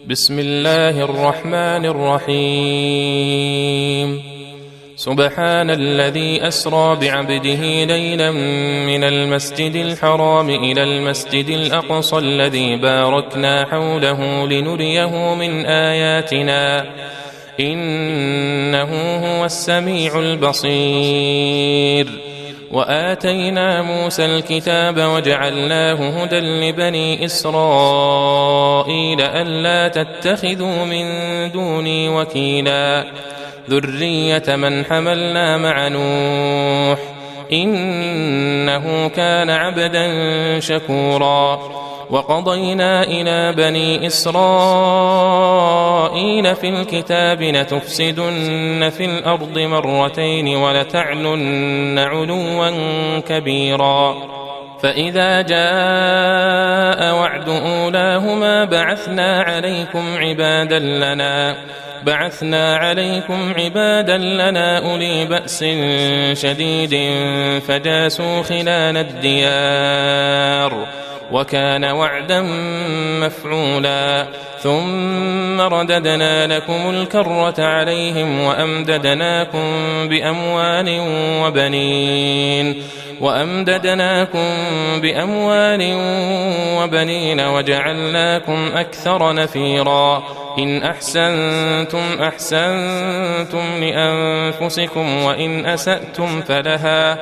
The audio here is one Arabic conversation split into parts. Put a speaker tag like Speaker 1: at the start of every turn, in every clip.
Speaker 1: بسم الله الرحمن الرحيم سبحان الذي أسرى بعبده ليلا من المسجد الحرام إلى المسجد الأقصى الذي باركنا حوله لنريه من آياتنا إنه هو السميع البصير وآتينا موسى الكتاب وجعلناه هدى لبني إسرائيل ألا تتخذوا من دوني وكيلا ذرية من حملنا مع نوح إنه كان عبدا شكورا وقضينا إلى بني إسرائيل في الكتاب لتفسدن في الأرض مرتين ولتعلن علوا كبيرا فإذا جاء وعد أولاهما بعثنا عليكم عبادا لنا أولي بأس شديد فجاسوا خلال الديار وكان وعدا مفعولا ثم رددنا لكم الكرة عليهم وأمددناكم بأموال وبنين وجعلناكم أكثر نفيرا إن أحسنتم لأنفسكم وإن أسأتم فلها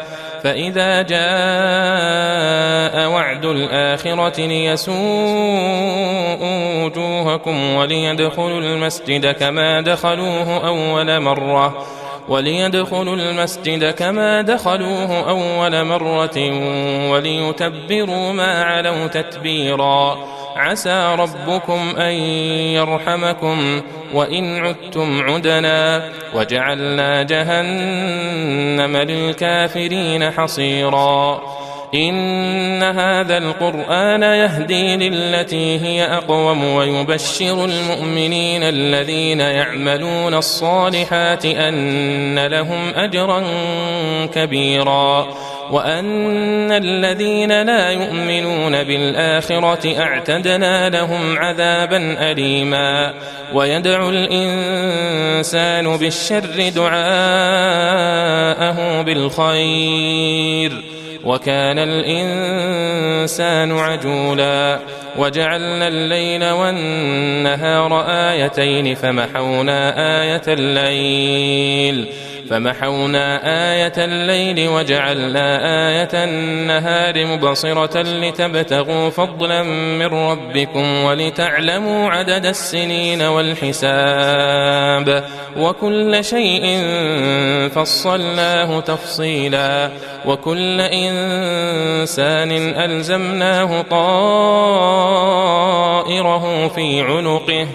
Speaker 1: فإذا جاء وعد الآخرة ليسوءوا وجوهكم وليدخلوا المسجد كما دخلوه أول مرة وليتبروا ما علوا تتبيرا عسى ربكم أن يرحمكم وإن عدتم عدنا وجعلنا جهنم للكافرين حصيرا إن هذا القرآن يهدي للتي هي أقوم ويبشر المؤمنين الذين يعملون الصالحات أن لهم أجرا كبيرا وأن الذين لا يؤمنون بالآخرة أعتدنا لهم عذابا أليما ويدعو الإنسان بالشر دعاءه بالخير وكان الإنسان عجولا وجعلنا الليل والنهار آيتين فمحونا آية الليل وجعلنا آية النهار مبصرة لتبتغوا فضلا من ربكم ولتعلموا عدد السنين والحساب وكل شيء فصلناه تفصيلا وكل إنسان ألزمناه طائره في عنقه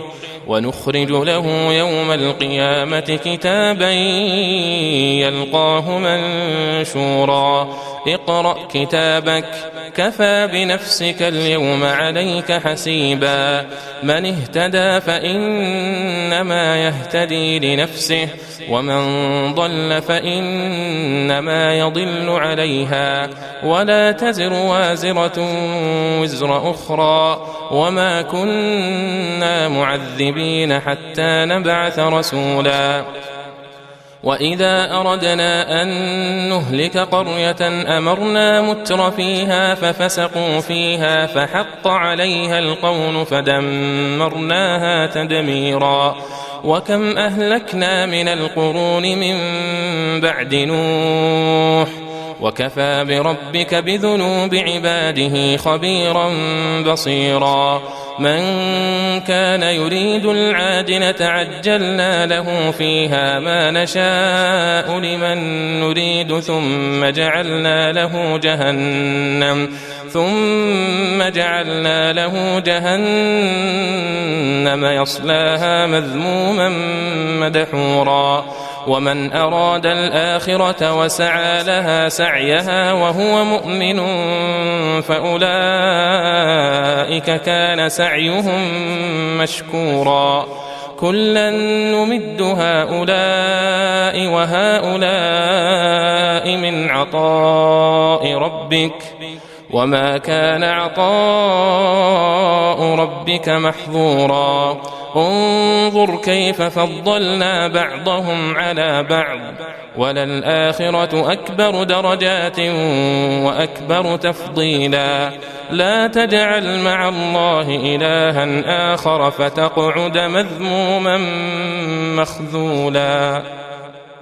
Speaker 1: ونخرج له يوم القيامة كتابا يلقاه منشورا اقرأ كتابك كفى بنفسك اليوم عليك حسيبا من اهتدى فإنما يهتدي لنفسه ومن ضل فإنما يضل عليها ولا تزر وازرة وزر أخرى وما كنا معذبين حتى نبعث رسولا وإذا أردنا أن نهلك قرية أمرنا متر فيها ففسقوا فيها فحق عليها القول فدمرناها تدميرا وكم أهلكنا من القرون من بعد نوح وكفى بربك بذنوب عباده خبيرا بصيرا من كان يريد العاجلة عجلنا له فيها ما نشاء لمن نريد ثم جعلنا له جهنم يصلاها مذموما مدحورا ومن أراد الآخرة وسعى لها سعيها وهو مؤمن فأولئك كان سعيهم مشكورا كلا نمد هؤلاء وهؤلاء من عطاء ربك وما كان عطاء ربك محظورا انظر كيف فضلنا بعضهم على بعض وللآخرة أكبر درجات وأكبر تفضيلا لا تجعل مع الله إلها آخر فتقعد مذموما مخذولا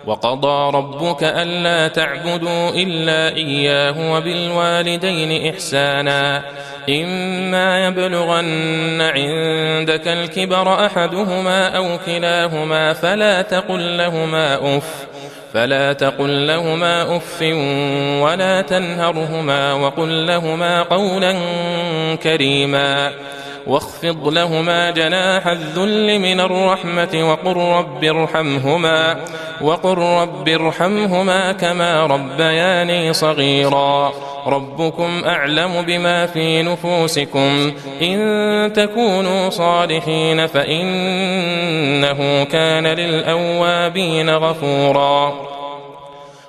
Speaker 1: وقضى ربك ألا تعبدوا إلا إياه وبالوالدين إحسانا إما يبلغن عندك الكبر أحدهما أو كلاهما فلا تقل لهما أف ولا تنهرهما وقل لهما قولا كريما واخفض لهما جناح الذل من الرحمة وقل رب ارحمهما كما ربياني صغيرا ربكم أعلم بما في نفوسكم إن تكونوا صالحين فإنه كان للأوابين غفورا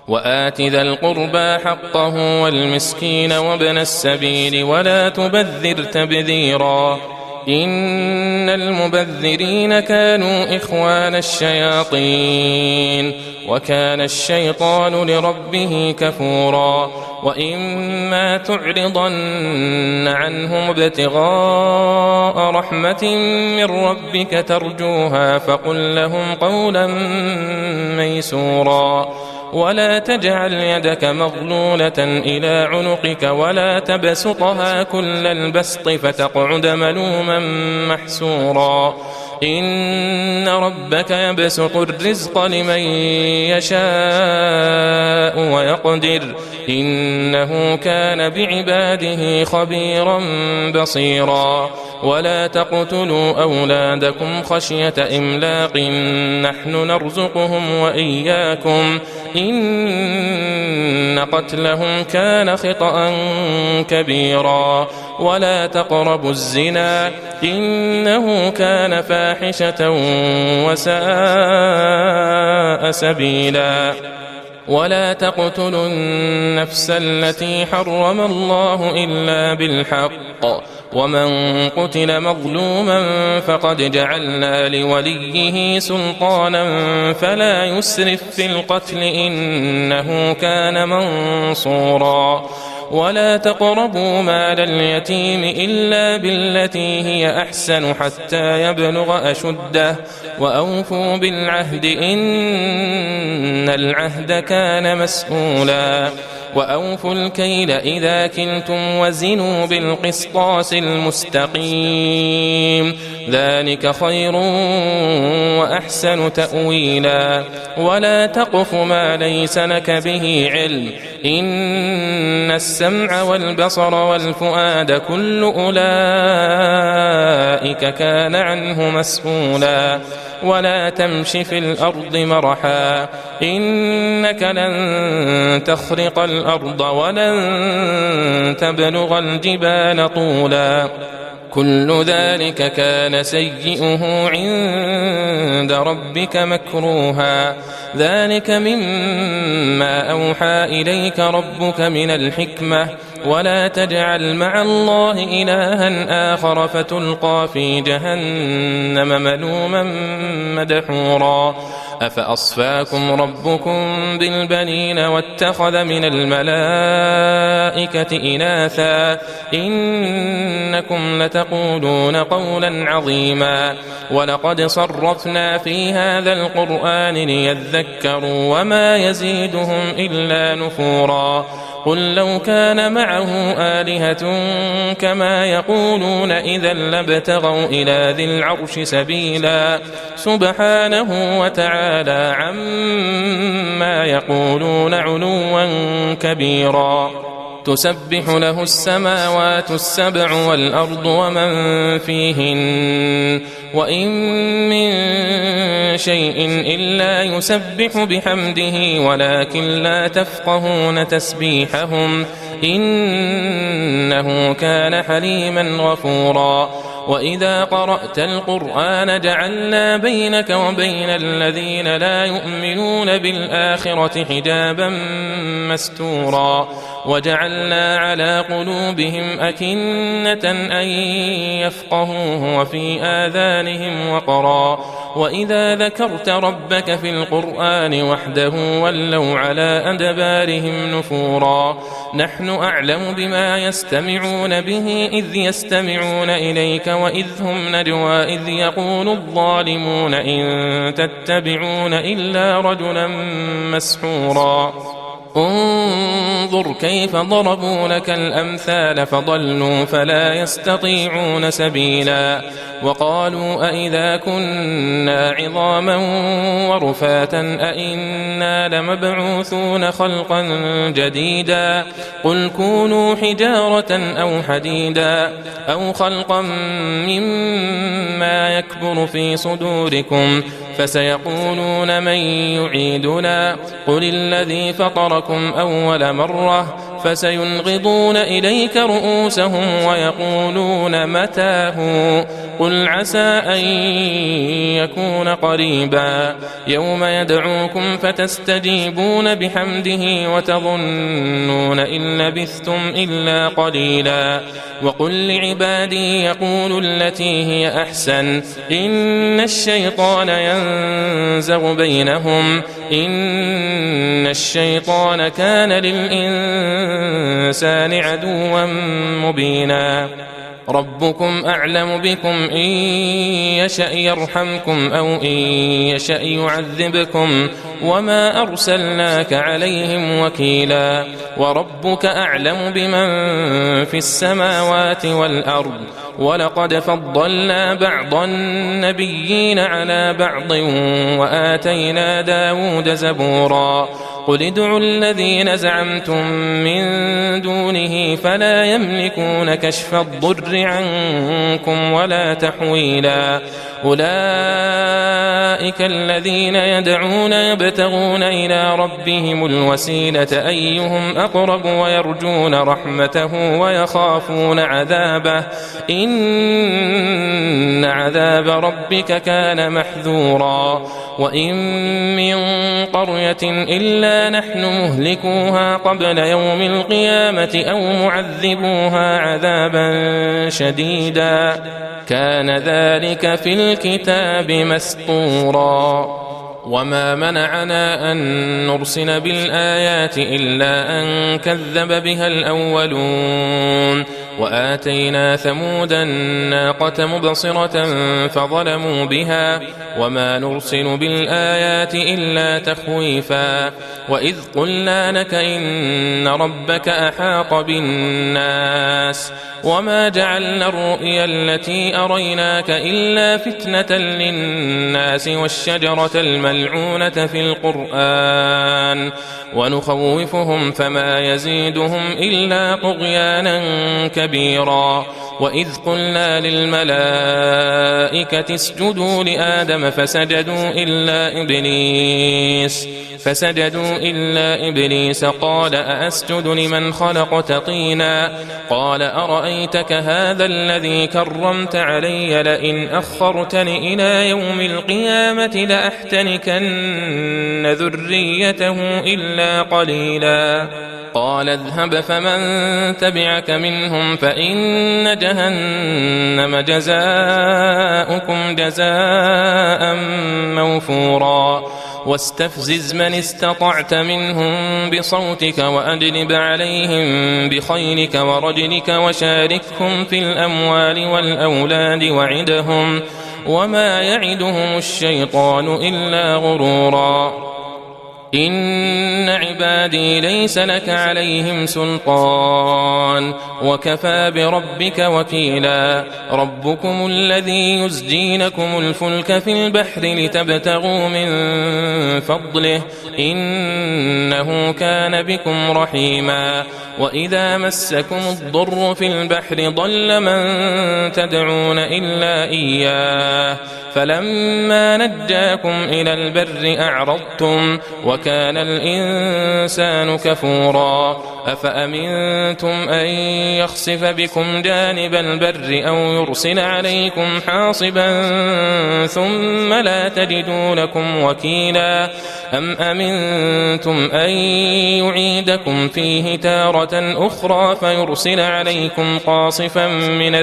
Speaker 1: وآت ذا القربى حقه والمسكين وابن السبيل ولا تبذر تبذيرا إن المبذرين كانوا إخوان الشياطين وكان الشيطان لربه كفورا وإما تعرضن عنهم ابتغاء رحمة من ربك ترجوها فقل لهم قولا ميسورا ولا تجعل يدك مغلولة إلى عنقك ولا تبسطها كل البسط فتقعد ملوما محسورا إن ربك يبسط الرزق لمن يشاء ويقدر إنه كان بعباده خبيرا بصيرا ولا تقتلوا أولادكم خشية إملاق نحن نرزقهم وإياكم إن قتلهم كان خطأ كبيرا ولا تقربوا الزنا إنه كان فاحشة وساء سبيلا ولا تقتلوا النفس التي حرم الله إلا بالحق ومن قتل مظلوما فقد جعلنا لوليه سلطانا فلا يسرف في القتل إنه كان منصورا ولا تقربوا مال اليتيم إلا بالتي هي أحسن حتى يبلغ أشده وأوفوا بالعهد إن العهد كان مسؤولا وأوفوا الكيل إذا كلتم وزنوا بالقسطاس المستقيم ذلك خير وأحسن تأويلا ولا تقف ما ليس لك به علم إن السمع والبصر والفؤاد كل أولئك كان عنه مسؤولا ولا تمش في الأرض مرحا إنك لن تخرق الأرض ولن تبلغ الجبال طولا كل ذلك كان سيئه عند ربك مكروها ذلك مما أوحى إليك ربك من الحكمة ولا تجعل مع الله إلها آخر فتلقى في جهنم ملوما مدحورا أفأصفاكم ربكم بالبنين واتخذ من الملائكة إناثا إنكم لتقولون قولا عظيما ولقد صرفنا في هذا القرآن ليذكروا وما يزيدهم إلا نفورا قل لو كان معه آلهة كما يقولون إذا لابتغوا إلى ذي العرش سبيلا سبحانه وتعالى عما يقولون علوا كبيرا تسبح له السماوات السبع والأرض ومن فيهن وإن من شيء إلا يسبح بحمده ولكن لا تفقهون تسبيحهم إنه كان حليما غفورا وإذا قرأت القرآن جعلنا بينك وبين الذين لا يؤمنون بالآخرة حجابا مستورا وجعلنا على قلوبهم أكنة أن يفقهوه وفي آذانهم وقرا وإذا ذكرت ربك في القرآن وحده ولوا على أدبارهم نفورا نحن أعلم بما يستمعون به إذ يستمعون إليك وإذ هم نجوى إذ يقول الظالمون إن تتبعون إلا رجلا مسحورا انظر كيف ضربوا لك الأمثال فضلوا فلا يستطيعون سبيلا وقالوا أئذا كنا عظاما ورفاتا أئنا لمبعوثون خلقا جديدا قل كونوا حجارة أو حديدا أو خلقا مما يكبر في صدوركم فسيقولون من يعيدنا قل الذي فطركم أول مرة فسينغضون إليك رؤوسهم ويقولون متى هو قل عسى أن يكون قريبا يوم يدعوكم فتستجيبون بحمده وتظنون إن لبثتم إلا قليلا وقل لعبادي يقولوا التي هي أحسن إن الشيطان ينزغ بينهم إن الشيطان كان للإنسان عدوا مبينا ربكم أعلم بكم إن يشأ يرحمكم أو إن يشأ يعذبكم وما أرسلناك عليهم وكيلا وربك أعلم بمن في السماوات والأرض ولقد فضلنا بعض النبيين على بعض وآتينا داود زبورا قل ادعوا الذين زعمتم من دونه فلا يملكون كشف الضر عنكم ولا تحويلا أولئك الذين يدعون يبتغون إلى ربهم الوسيلة أيهم أقرب ويرجون رحمته ويخافون عذابه إن عذاب ربك كان محذورا وإن من قرية إلا نحن مهلكوها قبل يوم القيامة أو معذبوها عذابا شديدا كان ذلك في الكتاب مسطورا وما منعنا أن نرسل بالآيات إلا أن كذب بها الأولون وآتينا ثمود الناقة مبصرة فظلموا بها وما نرسل بالآيات إلا تخويفا وإذ قلنا لك إن ربك أحاط بالناس وما جعلنا الرؤيا التي أريناك إلا فتنة للناس والشجرة الملعونة في القرآن ونخوفهم فما يزيدهم إلا طغيانا كبيرا وإذ قلنا للملائكة اسجدوا لآدم فسجدوا إلا إبليس قال أأسجد لمن خلقت طينا قال أرأيتك هذا الذي كرمت علي لئن أخرتني إلى يوم القيامة لأحتنكن ذريته إلا قليلا قال اذهب فمن تبعك منهم فإن جهنم جزاؤكم جزاء موفورا واستفزز من استطعت منهم بصوتك وأجلب عليهم بخيلك ورجلك وشاركهم في الأموال والأولاد وعدهم وما يعدهم الشيطان إلا غرورا إن عبادي ليس لك عليهم سلطان وكفى بربك وكيلا ربكم الذي يزجي لكم الفلك في البحر لتبتغوا من فضله إنه كان بكم رحيما وإذا مسكم الضر في البحر ضل من تدعون إلا إياه فلما نجاكم إلى البر أعرضتم وكان الإنسان كفورا أفأمنتم أن يخسف بكم جانب البر أو يرسل عليكم حاصبا ثم لا تجدوا لكم وكيلا أم أمنتم أن يعيدكم فيه تارة أخرى فيرسل عليكم قاصفا من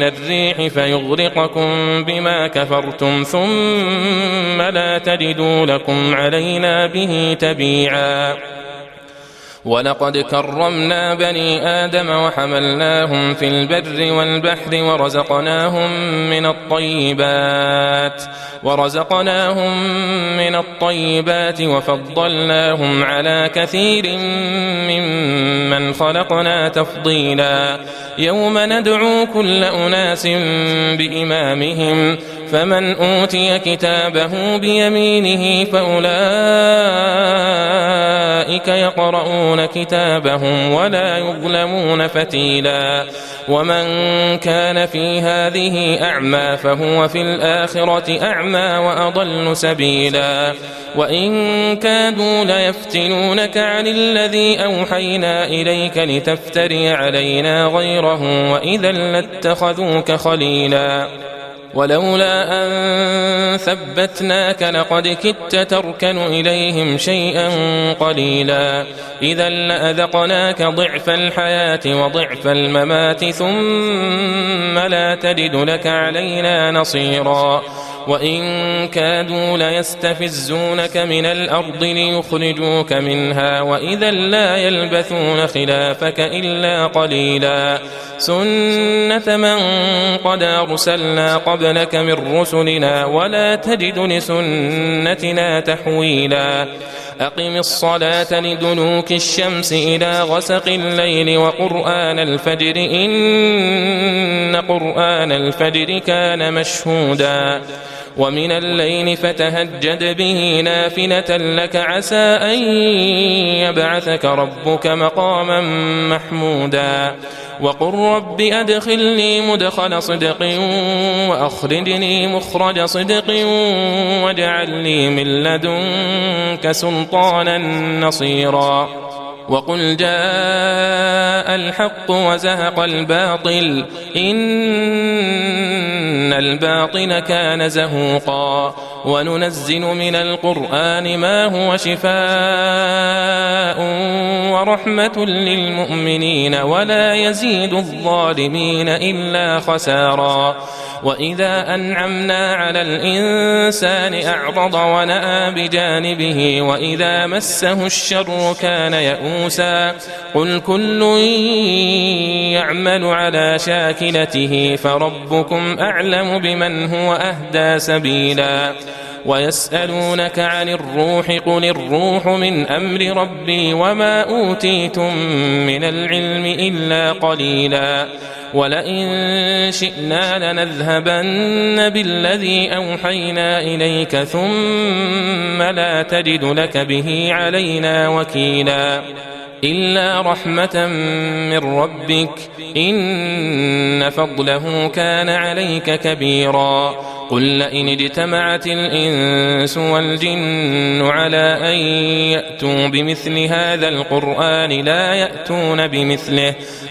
Speaker 1: الريح فيغرقكم بما كفرتم ثم لا تجدوا لكم علينا به تبيعا ولقد كرمنا بني آدم وحملناهم في البر والبحر ورزقناهم من الطيبات وفضلناهم على كثير ممن خلقنا تفضيلا يوم ندعو كل أناس بإمامهم فمن أوتي كتابه بيمينه فأولئك يقرؤون كتابهم ولا يظلمون فتيلا ومن كان في هذه أعمى فهو في الآخرة أعمى وأضل سبيلا وإن كادوا ليفتنونك عن الذي أوحينا إليك لتفتري علينا غيره وإذا لاتخذوك خليلا ولولا أن ثبتناك لقد كدت تركن إليهم شيئا قليلا إذا لأذقناك ضعف الحياة وضعف الممات ثم لا تجد لك علينا نصيرا وإن كادوا ليستفزونك من الأرض ليخرجوك منها وإذا لا يلبثون خلافك إلا قليلا سنة من قد أرسلنا قبلك من رسلنا ولا تجد لسنتنا تحويلا أقم الصلاة لدلوك الشمس إلى غسق الليل وقرآن الفجر إن قرآن الفجر كان مشهودا ومن الليل فتهجد به نافلة لك عسى أن يبعثك ربك مقاما محمودا وقل رب أدخلني مدخل صدق وأخرجني مخرج صدق واجعل لي من لدنك سلطانا نصيرا وقل جاء الحق وزهق الباطل إن الباطل كان زهوقا وننزل من القرآن ما هو شفاء ورحمة للمؤمنين ولا يزيد الظالمين إلا خسارا وإذا أنعمنا على الإنسان أعرض ونأى بجانبه وإذا مسه الشر كان يئوسا قل كل يعمل على شاكلته فربكم أعلم بمن هو أهدى سبيلا ويسألونك عن الروح قل الروح من أمر ربي وما أوتيتم من العلم إلا قليلا ولئن شئنا لنذهبن بالذي أوحينا إليك ثم لا تجد لك به علينا وكيلا إلا رحمة من ربك إن فضله كان عليك كبيرا قل لئن اجتمعت الإنس والجن على أن يأتوا بمثل هذا القرآن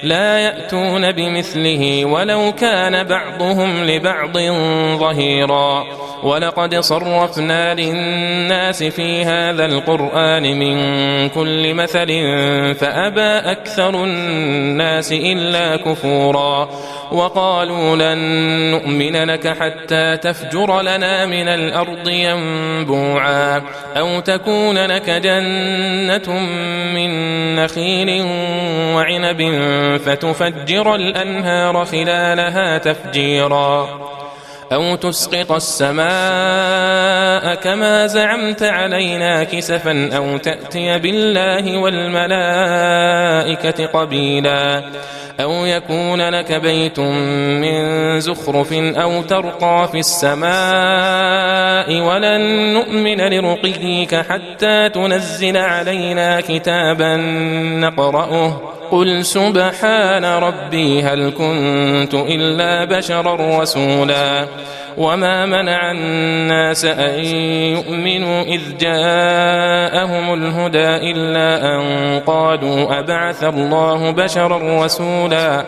Speaker 1: لا يأتون بمثله ولو كان بعضهم لبعض ظهيرا ولقد صرفنا للناس في هذا القرآن من كل مثل فأبى أكثر الناس إلا كفورا وقالوا لن نؤمن لك حتى تفجر لنا من الأرض ينبوعا أو تكون لك جنة من نخيل وعنب فتفجر الأنهار خلالها تفجيرا أو تسقط السماء كما زعمت علينا كسفا أو تأتي بالله والملائكة قبيلا أو يكون لك بيت من زخرف أو ترقى في السماء ولن نؤمن لرقيك حتى تنزل علينا كتابا نقرأه قل سبحان ربي هل كنت إلا بشرا رسولا وما منع الناس أن يؤمنوا إذ جاءهم الهدى إلا أن قالوا أبعث الله بشرا رسولا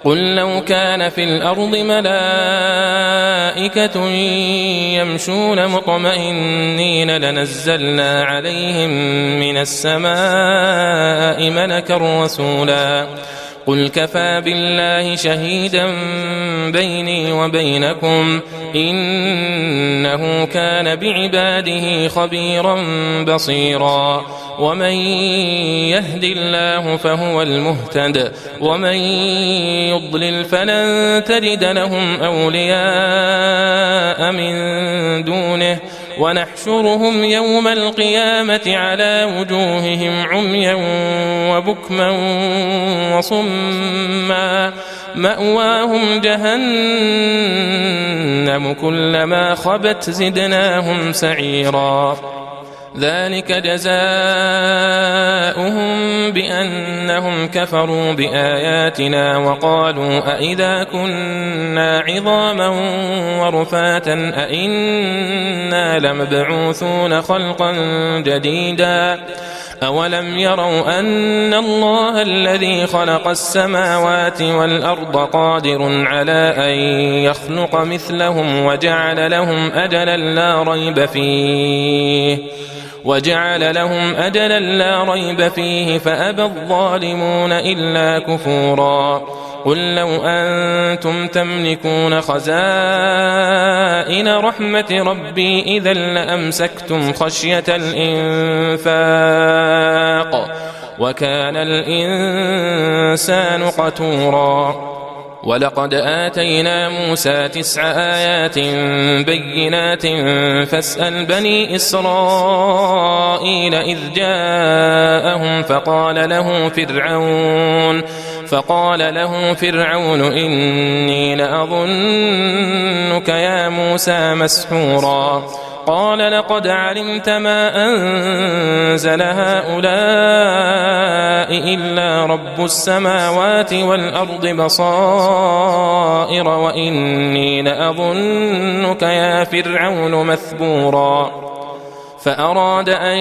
Speaker 1: قل لو كان في الأرض ملائكة يمشون مطمئنين لنزلنا عليهم من السماء ملكا رسولا قل كفى بالله شهيدا بيني وبينكم إنه كان بعباده خبيرا بصيرا ومن يهد الله فهو المهتد ومن يضلل فلن تجد لهم أولياء من دونه ونحشرهم يوم القيامة على وجوههم عميا وبكما وصما مأواهم جهنم كلما خبت زدناهم سعيرا ذلك جزاؤهم بأنهم كفروا بآياتنا وقالوا أئذا كنا عظاما ورفاتا أئنا لمبعوثون خلقا جديدا أولم يروا أن الله الذي خلق السماوات والأرض قادر على أن يخلق مثلهم وجعل لهم أجلا لا ريب فيه فأبى الظالمون إلا كفورا قل لو أنتم تملكون خزائن رحمة ربي إذا لأمسكتم خشية الإنفاق وكان الإنسان قتورا ولقد آتينا موسى 9 آيات بينات فاسأل بني إسرائيل إذ جاءهم فقال له فرعون إني لأظنك يا موسى مسحورا قال لقد علمت ما أنزل هؤلاء إلا رب السماوات والأرض بصائر وإني لأظنك يا فرعون مثبورا فأراد أن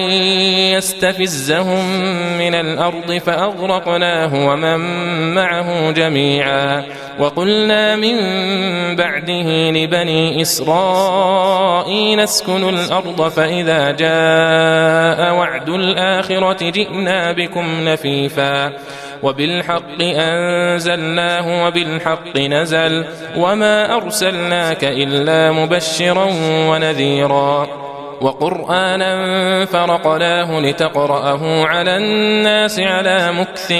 Speaker 1: يستفزهم من الأرض فأغرقناه ومن معه جميعا وقلنا من بعده لبني إسرائيل اسكنوا الأرض فإذا جاء وعد الآخرة جئنا بكم لفيفا وبالحق أنزلناه وبالحق نزل وما أرسلناك إلا مبشرا ونذيرا وقرآنا فرقناه لتقرأه على الناس على مكث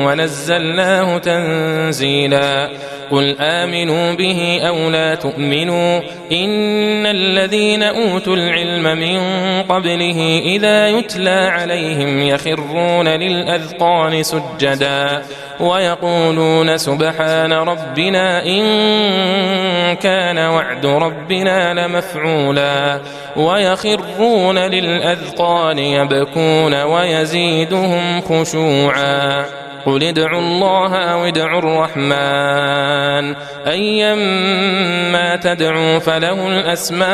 Speaker 1: ونزلناه تنزيلا قل آمنوا به أو لا تؤمنوا إن الذين أوتوا العلم من قبله إذا يتلى عليهم يخرون للأذقان سجدا ويقولون سبحان ربنا إن كان وعد ربنا لمفعولا ويخرون للأذقان يبكون ويزيدهم خشوعا قل ادعوا الله أو ادعوا الرحمن أيما تدعوا فله الأسماء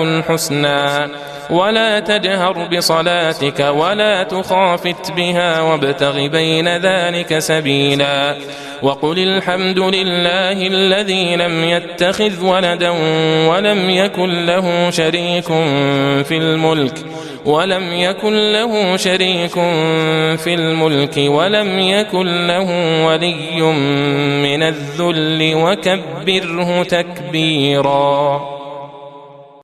Speaker 1: الحسنى ولا تجهر بصلاتك ولا تخافت بها وابتغ بين ذلك سبيلا وقل الحمد لله الذي لم يتخذ ولدا ولم يكن له شريك في الملك ولم يكن له ولي من الذل وكبره تكبيرا.